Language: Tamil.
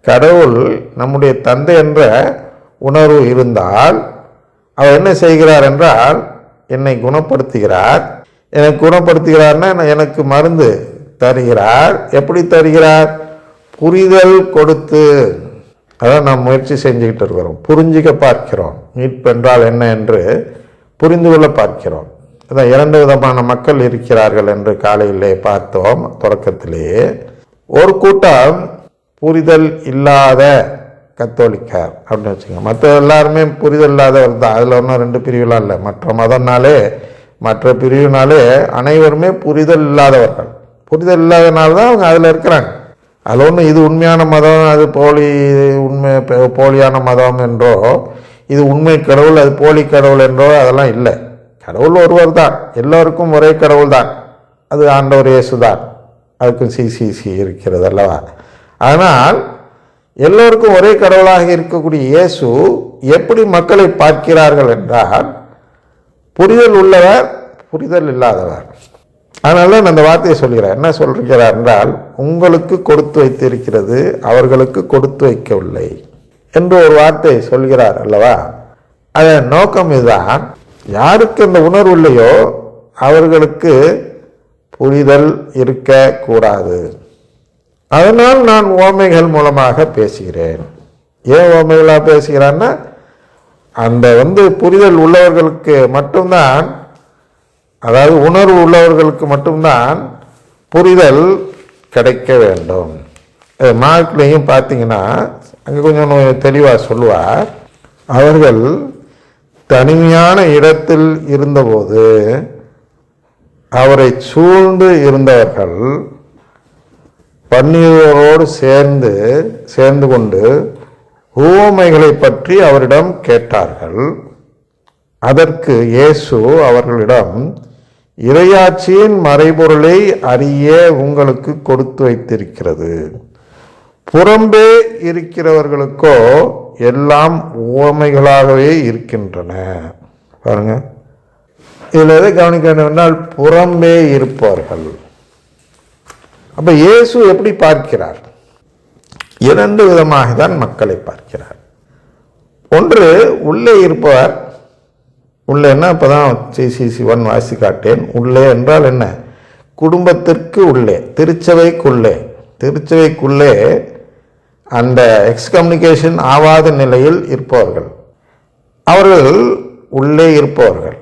கடவுள் நம்முடைய தந்தை என்ற உணர்வு இருந்தால் அவர் என்ன செய்கிறார் என்றால் என்னை குணப்படுத்துகிறார். எனக்கு குணப்படுத்துகிறார்னா எனக்கு மருந்து தருகிறார். எப்படி தருகிறார்? புரிதல் கொடுத்து. அதான் நாம் முயற்சி செஞ்சுக்கிட்டு இருக்கிறோம். புரிஞ்சிக்க பார்க்கிறோம். மீட்பு என்றால் என்ன என்று புரிந்து கொள்ள பார்க்கிறோம். அதான் 2 விதமான மக்கள் இருக்கிறார்கள் என்று காலையிலே பார்த்தோம். தொடக்கத்திலேயே ஒரு கூட்டம் புரிதல் இல்லாத கத்தோலிக்கர் அப்படின்னு வச்சுக்கோங்க. மற்ற எல்லாருமே புரிதல் இல்லாதவர் தான். அதில் ஒன்றும் 2 பிரிவுலாம் இல்லை. மற்ற பிரிவுனாலே அனைவருமே புரிதல் இல்லாதவர்கள். புரிதல் இல்லாதனால தான் அவங்க அதில் இருக்கிறாங்க. அதில் ஒன்று இது உண்மையான மதம், அது போலியான மதம் என்றோ, இது உண்மை கடவுள் அது போலி கடவுள் என்றோ அதெல்லாம் இல்லை. கடவுள் ஒருவர் தான், எல்லோருக்கும் ஒரே கடவுள் தான். அது ஆண்டவர் இயேசு தான். அதுக்கும் சிசிசி இருக்கிறது அல்லவா? ஆனால் எல்லோருக்கும் ஒரே கடவுளாக இருக்கக்கூடிய இயேசு எப்படி மக்களை பார்க்கிறார்கள் என்றால் புரிதல் உள்ளவர், புரிதல் இல்லாதவர். அதனால அந்த வார்த்தையை சொல்கிறார். என்ன சொல்கிறார் என்றால் உங்களுக்கு கொடுத்து வைத்திருக்கிறது அவர்களுக்கு கொடுத்து வைக்கவில்லை என்று ஒரு வார்த்தையை சொல்கிறார் அல்லவா? அதன் நோக்கம் இதுதான். யாருக்கு அந்த உணர்வு இல்லையோ அவர்களுக்கு புரிதல் இருக்கக்கூடாது. அதனால் நான் உவமைகள் மூலமாக பேசுகிறேன். ஏன் உவமைகளாக பேசுகிறான்னா அந்த புரிதல் உள்ளவர்களுக்கு மட்டும்தான், அதாவது உணர்வு உள்ளவர்களுக்கு மட்டும்தான் புரிதல் கிடைக்க வேண்டும். மார்க்லையும் பார்த்தீங்கன்னா அங்கே கொஞ்சம் தெளிவாக சொல்லுவார். அவர்கள் தனிமையான இடத்தில் இருந்தபோது அவரை சூழ்ந்து இருந்தவர்கள் பன்னிருவரோடு சேர்ந்து கொண்டு உவமைகளை பற்றி அவரிடம் கேட்டார்கள். அதற்கு இயேசு அவர்களிடம் இறையாட்சியின் மறைபொருளை அறிய உங்களுக்கு கொடுத்து வைத்திருக்கிறது. புறம்பே இருக்கிறவர்களுக்கோ எல்லாம் உவமைகளாகவே இருக்கின்றன. பாருங்க, இதில் எதை கவனிக்க வேண்டும் என்றால் புறம்பே இருப்பவர்கள். அப்ப இயேசு எப்படி பார்க்கிறார்? 2 விதமாக தான் மக்களை பார்க்கிறார். ஒன்று உள்ளே இருப்பவர். உள்ளேன்னா இப்போதான் CC1 வாசி காட்டேன். உள்ளே என்றால் என்ன? குடும்பத்திற்கு உள்ளே, திருச்சபைக்குள்ளே அந்த எக்ஸ்கம்யூனிகேஷன் ஆகாத நிலையில் இருப்பவர்கள். அவர்கள் உள்ளே இருப்பவர்கள்.